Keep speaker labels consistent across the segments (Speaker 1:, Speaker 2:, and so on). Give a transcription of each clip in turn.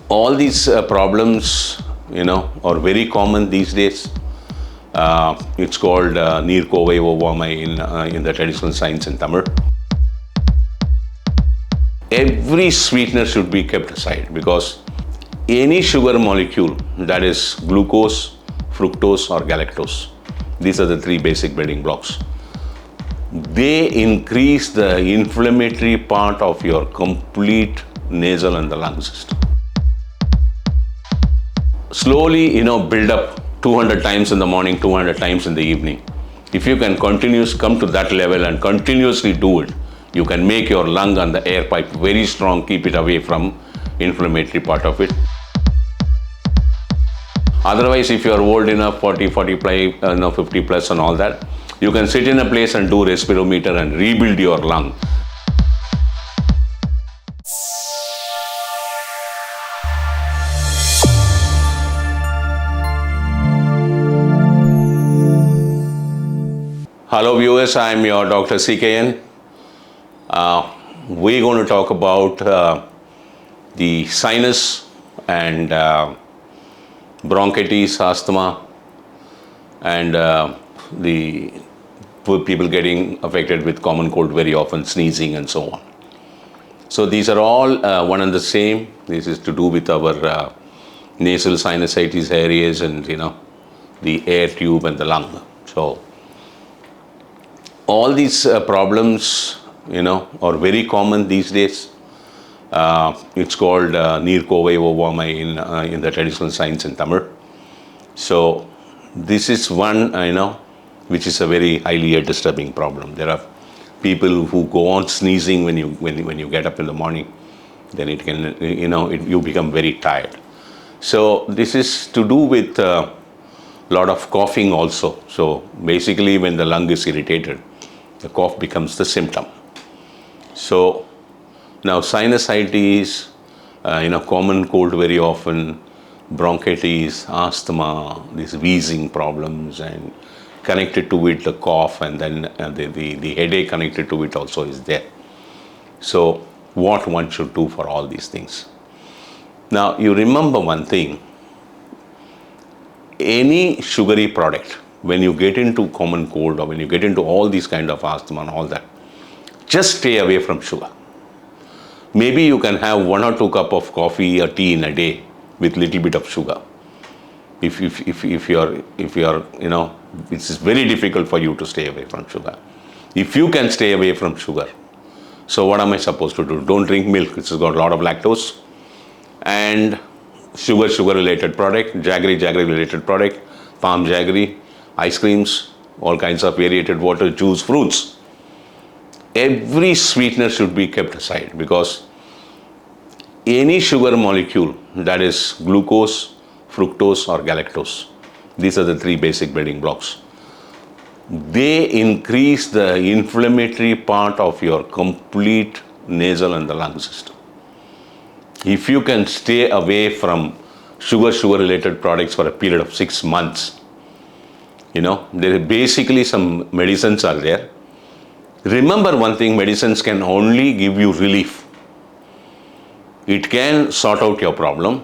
Speaker 1: All these problems, are very common these days. It's called Neerkovai Ovamai in the traditional science in Tamil. Every sweetener should be kept aside because any sugar molecule, that is glucose, fructose or galactose, these are the three basic building blocks. They increase the inflammatory part of your complete nasal and the lung system. Slowly, build up 200 times in the morning, 200 times in the evening. If you can come to that level and continuously do it, you can make your lung and the air pipe very strong, keep it away from inflammatory part of it. Otherwise, if you are old enough, 40, 45, 50 plus and all that, you can sit in a place and do respirometer and rebuild your lung. Hello viewers, I am your Dr.C.K.N. We're going to talk about the sinus and bronchitis, asthma, and the people getting affected with common cold very often, sneezing and so on. So these are all one and the same. This is to do with our nasal sinusitis areas and the air tube and the lung. So all these problems, are very common these days. It's called Neerkovai Ovamai in the traditional science in Tamil. So this is one, which is a very highly disturbing problem. There are people who go on sneezing when you get up in the morning. Then it can, you become very tired. So this is to do with a lot of coughing also. So basically when the lung is irritated, the cough becomes the symptom. So now sinusitis, common cold very often, bronchitis, asthma, these wheezing problems, and connected to it the cough, and then the headache connected to it also is there. So what one should do for all these things? Now you remember one thing, any sugary product, when you get into common cold or when you get into all these kind of asthma and all that, just stay away from sugar. Maybe you can have 1 or 2 cups of coffee or tea in a day with little bit of sugar. If you're, it's very difficult for you to stay away from sugar. If you can stay away from sugar, so what am I supposed to do? Don't drink milk, which has got a lot of lactose, and sugar related product, jaggery related product, palm jaggery, ice creams, all kinds of variated water, juice, fruits. Every sweetener should be kept aside because any sugar molecule, that is glucose, fructose or galactose, these are the three basic building blocks. They increase the inflammatory part of your complete nasal and the lung system. If you can stay away from sugar related products for a period of 6 months, there are basically some medicines are there. Remember one thing, medicines can only give you relief. It can sort out your problem,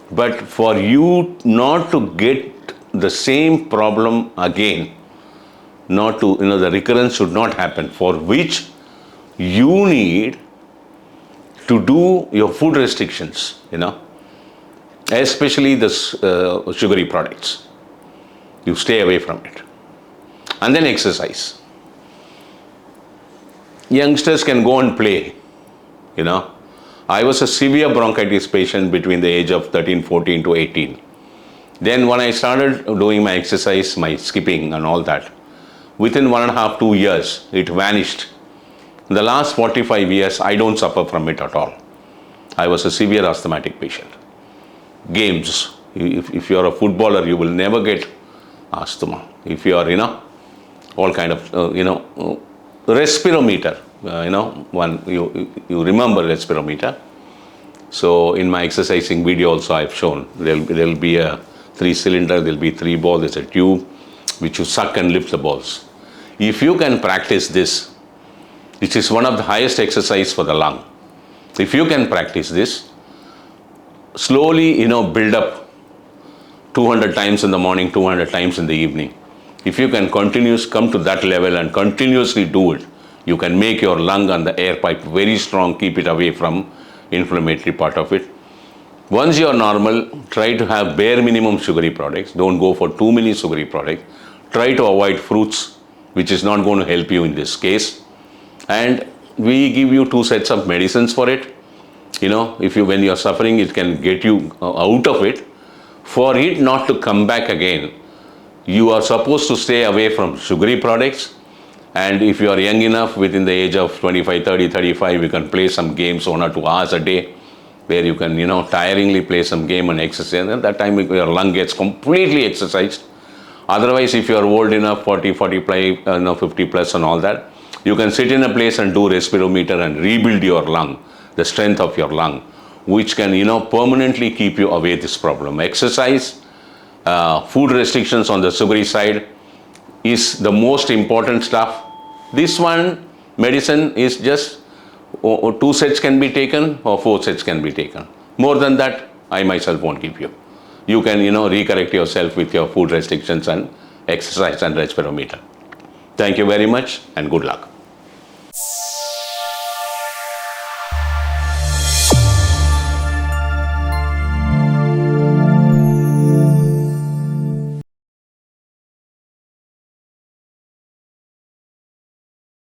Speaker 1: but for you not to get the same problem again, not to, the recurrence should not happen, for which you need to do your food restrictions, especially the sugary products. You stay away from it. And then exercise. Youngsters can go and play, I was a severe bronchitis patient between the age of 13, 14 to 18. Then when I started doing my exercise, my skipping and all that, within 1.5, 2 years, it vanished. In the last 45 years, I don't suffer from it at all. I was a severe asthmatic patient. Games, if you're a footballer, you will never get asthma. If you are, all kind of, respirometer, you remember respirometer. So in my exercising video also I've shown, there'll be a 3-cylinder, there'll be 3 balls, there's a tube which you suck and lift the balls. If you can practice this, which is one of the highest exercise for the lung, if you can practice this, slowly, build up 200 times in the morning, 200 times in the evening. If you can come to that level and continuously do it, you can make your lung and the air pipe very strong, keep it away from inflammatory part of it. Once you are normal, try to have bare minimum sugary products. Don't go for too many sugary products. Try to avoid fruits, which is not going to help you in this case. And we give you 2 sets of medicines for it. When you are suffering, it can get you out of it. For it not to come back again, you are supposed to stay away from sugary products. And if you are young enough, within the age of 25, 30, 35, you can play some games 1 or 2 hours a day, where you can, tiringly play some game and exercise. And at that time, your lung gets completely exercised. Otherwise, if you are old enough, 40, 45, 50 plus and all that, you can sit in a place and do respirometer and rebuild your lung, the strength of your lung, which can, permanently keep you away this problem. Exercise, food restrictions on the sugary side is the most important stuff. This one, medicine is just 2 sets can be taken or 4 sets can be taken. More than that, I myself won't give you. You can, recorrect yourself with your food restrictions and exercise and respirometer. Thank you very much and good luck.